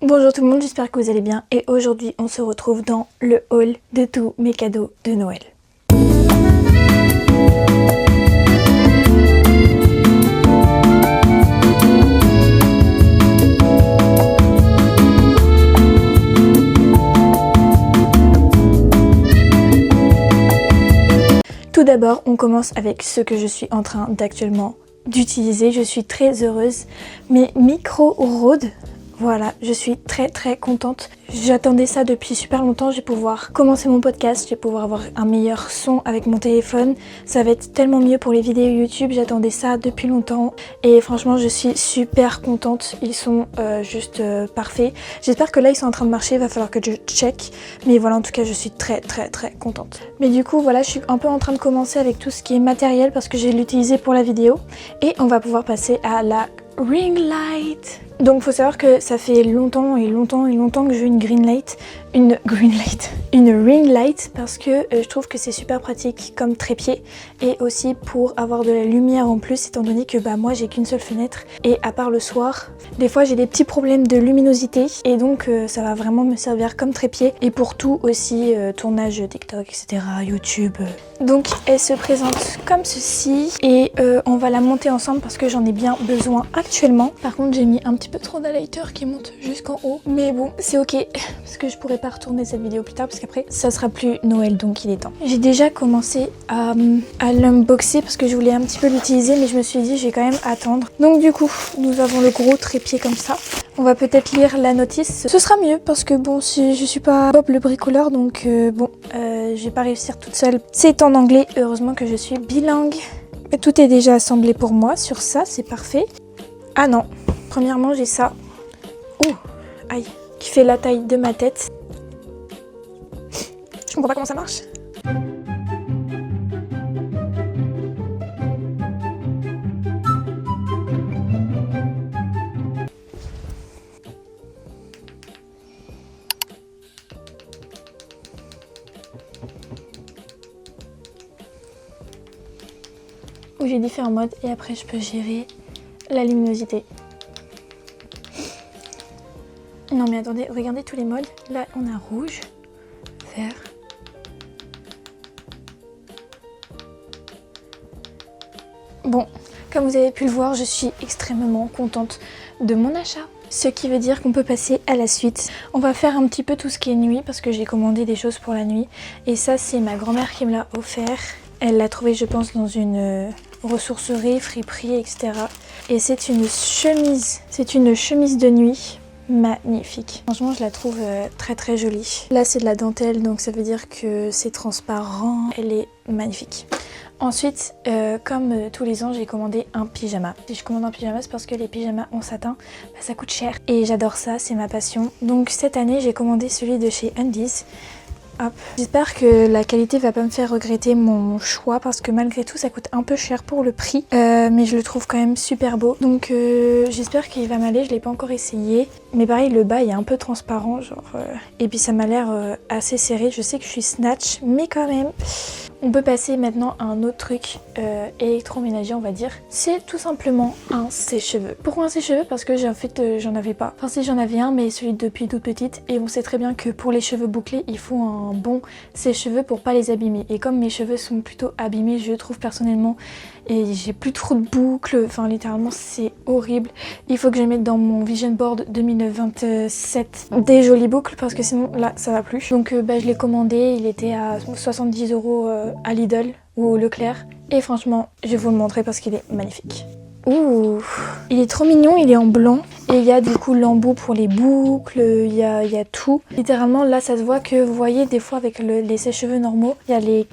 Bonjour tout le monde, j'espère que vous allez bien et aujourd'hui on se retrouve dans le haul de tous mes cadeaux de Noël. Tout d'abord, on commence avec ce que je suis en train d'actuellement d'utiliser. Je suis très heureuse, mes micros Rode. Voilà, je suis très contente. J'attendais ça depuis super longtemps. Je vais pouvoir commencer mon podcast, je vais pouvoir avoir un meilleur son avec mon téléphone. Ça va être tellement mieux pour les vidéos YouTube. J'attendais ça depuis longtemps et franchement je suis super contente. Ils sont juste parfaits. J'espère que là ils sont en train de marcher, il va falloir que je check. Mais voilà, en tout cas je suis très contente. Mais du coup voilà, je suis un peu en train de commencer avec tout ce qui est matériel parce que j'ai l'utilisé pour la vidéo. Et on va pouvoir passer à la ring light. Donc faut savoir que ça fait longtemps que je veux une ring light parce que je trouve que c'est super pratique comme trépied et aussi pour avoir de la lumière en plus, étant donné que moi j'ai qu'une seule fenêtre et à part le soir, des fois j'ai des petits problèmes de luminosité et donc ça va vraiment me servir comme trépied et pour tout aussi, tournage TikTok, etc, YouTube. Donc elle se présente comme ceci et on va la monter ensemble parce que j'en ai bien besoin actuellement. Par contre j'ai mis un petit peu trop d'highlighter qui monte jusqu'en haut, mais bon c'est ok parce que je pourrais pas retourner cette vidéo plus tard parce qu'après ça sera plus Noël, donc il est temps. J'ai déjà commencé à l'unboxer parce que je voulais un petit peu l'utiliser, mais je me suis dit je vais quand même attendre. Donc du coup nous avons le gros trépied comme ça. On va peut-être lire la notice, ce sera mieux parce que bon, si je suis pas Bob le bricoleur, donc je vais pas réussir toute seule. C'est en anglais, heureusement que je suis bilingue. Tout est déjà assemblé pour moi sur ça, c'est parfait. Ah non, premièrement j'ai ça. Ouh, aïe, qui fait la taille de ma tête. Je comprends pas comment ça marche. Où j'ai différents modes et après je peux gérer la luminosité. Non mais attendez, regardez tous les modes. Là on a rouge, vert. Bon, comme vous avez pu le voir, je suis extrêmement contente de mon achat. Ce qui veut dire qu'on peut passer à la suite. On va faire un petit peu tout ce qui est nuit parce que j'ai commandé des choses pour la nuit. Et ça c'est ma grand-mère qui me l'a offert. Elle l'a trouvé je pense dans une ressourcerie, friperie, etc. Et c'est une chemise. C'est une chemise de nuit. Magnifique. Franchement je la trouve très jolie. Là c'est de la dentelle donc ça veut dire que c'est transparent. Elle est magnifique. Ensuite, comme tous les ans, j'ai commandé un pyjama. Si je commande un pyjama, c'est parce que les pyjamas en satin, ça coûte cher. Et j'adore ça, c'est ma passion. Donc cette année, j'ai commandé celui de chez Undies. Hop. J'espère que la qualité va pas me faire regretter mon choix parce que malgré tout ça coûte un peu cher pour le prix, mais je le trouve quand même super beau, donc j'espère qu'il va m'aller. Je l'ai pas encore essayé, mais pareil le bas il est un peu transparent genre, et puis ça m'a l'air assez serré. Je sais que je suis snatch mais quand même. On peut passer maintenant à un autre truc électroménager on va dire. C'est tout simplement un sèche-cheveux. Pourquoi un sèche-cheveux? Parce que en fait j'en avais pas. Enfin si j'en avais un mais celui depuis toute petite, et on sait très bien que pour les cheveux bouclés il faut un bon sèche-cheveux pour pas les abîmer. Et comme mes cheveux sont plutôt abîmés je trouve personnellement, et j'ai plus trop de boucles, enfin littéralement c'est horrible. Il faut que je mette dans mon vision board 2027 des jolies boucles parce que sinon là ça va plus. Donc je l'ai commandé, il était à 70 € à Lidl ou au Leclerc et franchement je vais vous le montrer parce qu'il est magnifique. Ouh, il est trop mignon, il est en blanc et il y a du coup l'embout pour les boucles, il y a tout. Littéralement là ça se voit que vous voyez des fois avec les sèche-cheveux normaux, il y a les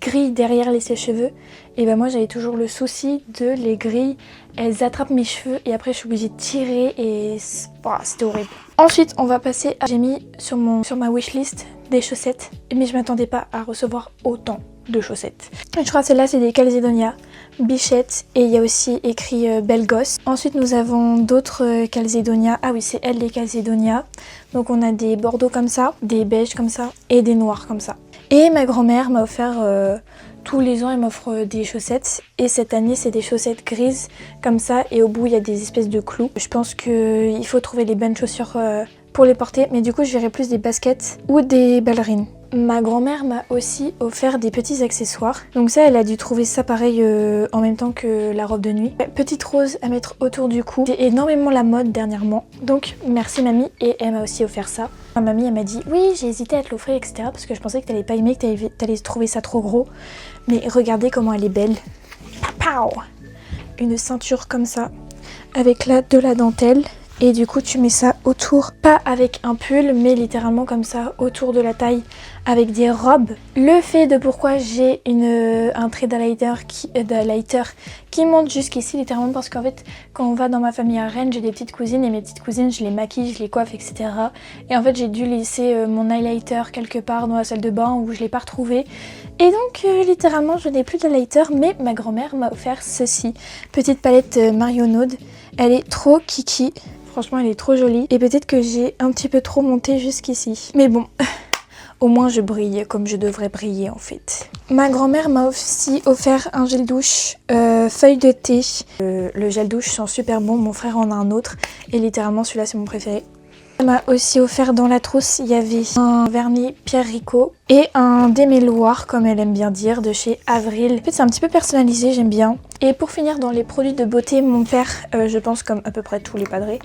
grilles derrière les sèche-cheveux et moi j'avais toujours le souci de les grilles, elles attrapent mes cheveux et après je suis obligée de tirer et c'était horrible. Ensuite on va passer à... J'ai mis sur ma wishlist des chaussettes mais je m'attendais pas à recevoir autant de chaussettes. Je crois que celle-là c'est des Calzedonia Bichette et il y a aussi écrit Belle Gosse. Ensuite nous avons d'autres Calzedonia. Ah oui c'est elle les Calzedonia. Donc on a des bordeaux comme ça, des beiges comme ça et des noirs comme ça. Et ma grand-mère m'a offert tous les ans elle m'offre des chaussettes et cette année c'est des chaussettes grises comme ça et au bout il y a des espèces de clous. Je pense qu'il faut trouver les bonnes chaussures pour les porter, mais du coup je verrai plus des baskets ou des ballerines. Ma grand-mère m'a aussi offert des petits accessoires. Donc ça, elle a dû trouver ça pareil en même temps que la robe de nuit. Petite rose à mettre autour du cou. C'est énormément la mode dernièrement. Donc merci mamie, et elle m'a aussi offert ça. Ma mamie, elle m'a dit oui, j'ai hésité à te l'offrir, etc. parce que je pensais que t'allais pas aimer, que t'allais trouver ça trop gros. Mais regardez comment elle est belle. Pow! Une ceinture comme ça, avec là de la dentelle. Et du coup tu mets ça autour, pas avec un pull mais littéralement comme ça autour de la taille avec des robes. Le fait de pourquoi j'ai un trait d'highlighter qui monte jusqu'ici littéralement parce qu'en fait quand on va dans ma famille à Rennes j'ai des petites cousines et mes petites cousines je les maquille, je les coiffe etc. Et en fait j'ai dû laisser mon highlighter quelque part dans la salle de bain où je l'ai pas retrouvé. Et donc littéralement je n'ai plus d'highlighter mais ma grand-mère m'a offert ceci. Petite palette Marionaude, elle est trop kiki. Franchement, elle est trop jolie. Et peut-être que j'ai un petit peu trop monté jusqu'ici. Mais bon, au moins je brille comme je devrais briller en fait. Ma grand-mère m'a aussi offert un gel douche feuille de thé. Le gel douche sent super bon. Mon frère en a un autre. Et littéralement, celui-là, c'est mon préféré. Elle m'a aussi offert dans la trousse, il y avait un vernis Pierre Rico et un déméloir, comme elle aime bien dire, de chez Avril. En fait, c'est un petit peu personnalisé, j'aime bien. Et pour finir, dans les produits de beauté, mon père, je pense comme à peu près tous les padrés,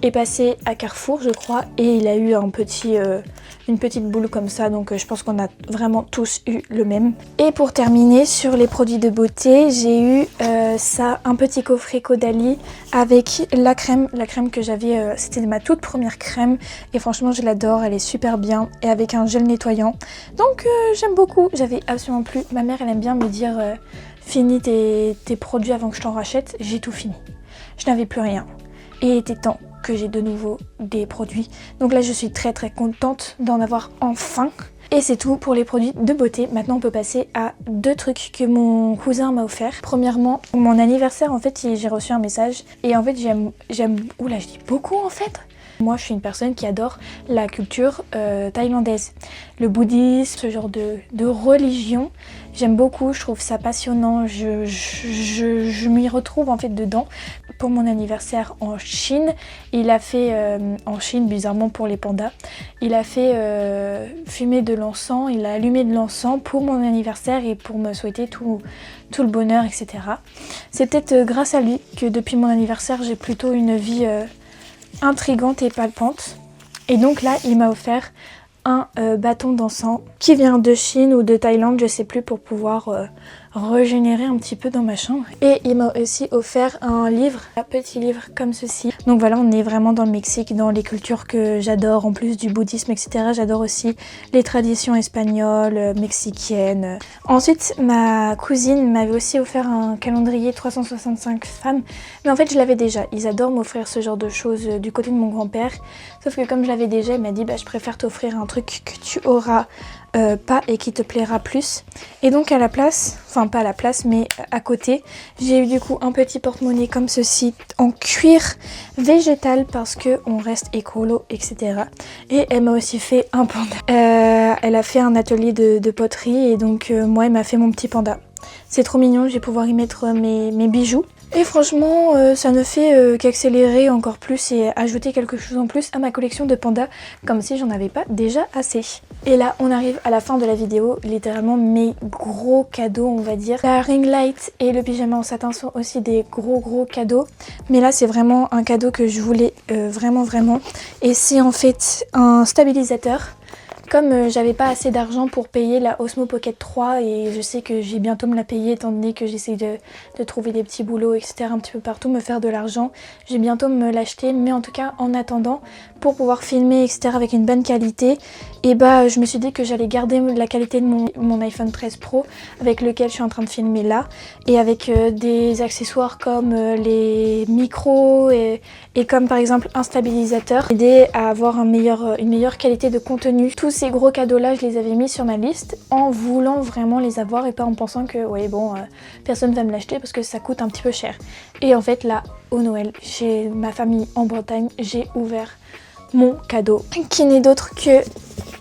est passé à Carrefour, je crois, et il a eu une petite boule comme ça, donc je pense qu'on a vraiment tous eu le même. Et pour terminer, sur les produits de beauté, j'ai eu un petit coffret Caudalie avec la crème que j'avais, c'était ma toute première crème, et franchement je l'adore, elle est super bien, et avec un gel nettoyant. Donc j'aime beaucoup, j'avais absolument plus. Ma mère elle aime bien me dire finis tes produits avant que je t'en rachète. J'ai tout fini, je n'avais plus rien et il était temps que j'ai de nouveau des produits. Donc là je suis très contente d'en avoir enfin. Et c'est tout pour les produits de beauté. Maintenant on peut passer à deux trucs que mon cousin m'a offert. Premièrement, pour mon anniversaire en fait j'ai reçu un message et en fait j'aime, oula je dis beaucoup en fait. Moi je suis une personne qui adore la culture thaïlandaise, le bouddhisme, ce genre de religion. J'aime beaucoup, je trouve ça passionnant, je m'y retrouve en fait dedans. Pour mon anniversaire en Chine, il a fait, en Chine bizarrement pour les pandas, il a fait fumer de l'encens, il a allumé de l'encens pour mon anniversaire et pour me souhaiter tout le bonheur etc. C'est peut-être grâce à lui que depuis mon anniversaire j'ai plutôt une vie intrigante et palpante. Et donc là il m'a offert un bâton d'encens qui vient de Chine ou de Thaïlande, je sais plus, pour pouvoir régénérer un petit peu dans ma chambre. Et il m'a aussi offert un livre, un petit livre comme ceci. Donc voilà, on est vraiment dans le Mexique, dans les cultures que j'adore, en plus du bouddhisme etc. J'adore aussi les traditions espagnoles, mexicaines. Ensuite, ma cousine m'avait aussi offert un calendrier 365 femmes, mais en fait je l'avais déjà. Ils adorent m'offrir ce genre de choses du côté de mon grand-père, sauf que comme je l'avais déjà, il m'a dit bah je préfère t'offrir un truc que tu auras pas et qui te plaira plus. Et donc à la place, enfin pas à la place mais à côté, j'ai eu du coup un petit porte-monnaie comme ceci en cuir végétal parce que on reste écolo etc. Et elle m'a aussi fait un panda. Elle a fait un atelier de poterie et donc moi elle m'a fait mon petit panda. C'est trop mignon, je vais pouvoir y mettre mes bijoux. Et franchement, ça ne fait qu'accélérer encore plus et ajouter quelque chose en plus à ma collection de pandas, comme si j'en avais pas déjà assez. Et là, on arrive à la fin de la vidéo, littéralement mes gros cadeaux, on va dire. La ring light et le pyjama en satin sont aussi des gros cadeaux, mais là c'est vraiment un cadeau que je voulais vraiment. Et c'est en fait un stabilisateur. Comme j'avais pas assez d'argent pour payer la Osmo Pocket 3 et je sais que je vais bientôt me la payer étant donné que j'essaie de trouver des petits boulots etc. un petit peu partout, me faire de l'argent, je vais bientôt me l'acheter, mais en tout cas en attendant pour pouvoir filmer etc. avec une bonne qualité, et bah je me suis dit que j'allais garder la qualité de mon iPhone 13 Pro avec lequel je suis en train de filmer là, et avec des accessoires comme les micros et comme par exemple un stabilisateur, aider à avoir une meilleure qualité de contenu. Tous ces gros cadeaux là je les avais mis sur ma liste en voulant vraiment les avoir et pas en pensant que ouais bon personne va me l'acheter parce que ça coûte un petit peu cher. Et en fait là au Noël chez ma famille en Bretagne j'ai ouvert mon cadeau qui n'est d'autre que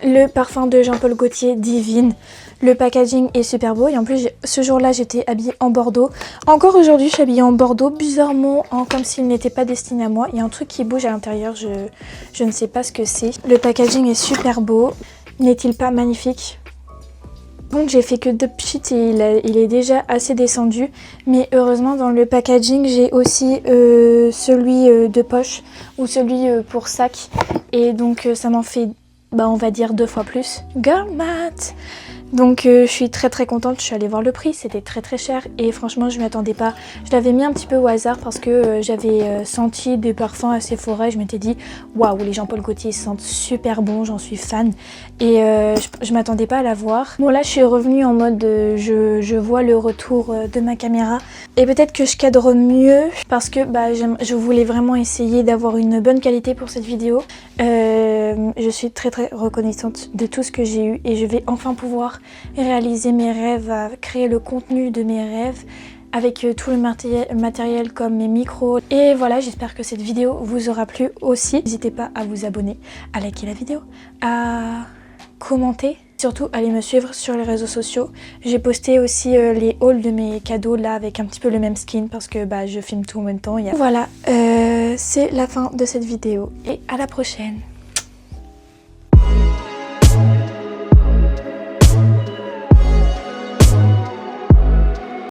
le parfum de Jean-Paul Gaultier Divine. Le packaging est super beau et en plus ce jour-là j'étais habillée en bordeaux. Encore aujourd'hui je suis habillée en bordeaux, bizarrement comme s'il n'était pas destiné à moi. Il y a un truc qui bouge à l'intérieur, je ne sais pas ce que c'est. Le packaging est super beau, n'est-il pas magnifique? Donc j'ai fait que 2 pchits et il est déjà assez descendu. Mais heureusement dans le packaging j'ai aussi celui de poche ou celui pour sac. Et donc ça m'en fait, on va dire 2 fois plus. Girl math! Donc je suis très contente, je suis allée voir le prix, c'était très cher et franchement je m'y attendais pas. Je l'avais mis un petit peu au hasard parce que j'avais senti des parfums assez forêts, je m'étais dit waouh, les Jean-Paul Gaultier sentent super bon, j'en suis fan et je m'attendais pas à la voir. Bon là je suis revenue en mode je vois le retour de ma caméra et peut-être que je cadre mieux parce que je voulais vraiment essayer d'avoir une bonne qualité pour cette vidéo. Je suis très reconnaissante de tout ce que j'ai eu et je vais enfin pouvoir réaliser mes rêves, à créer le contenu de mes rêves avec tout le matériel comme mes micros. Et voilà, j'espère que cette vidéo vous aura plu aussi. N'hésitez pas à vous abonner, à liker la vidéo, à commenter. Surtout, allez me suivre sur les réseaux sociaux. J'ai posté aussi les hauls de mes cadeaux là avec un petit peu le même skin parce que je filme tout en même temps. Voilà, c'est la fin de cette vidéo et à la prochaine.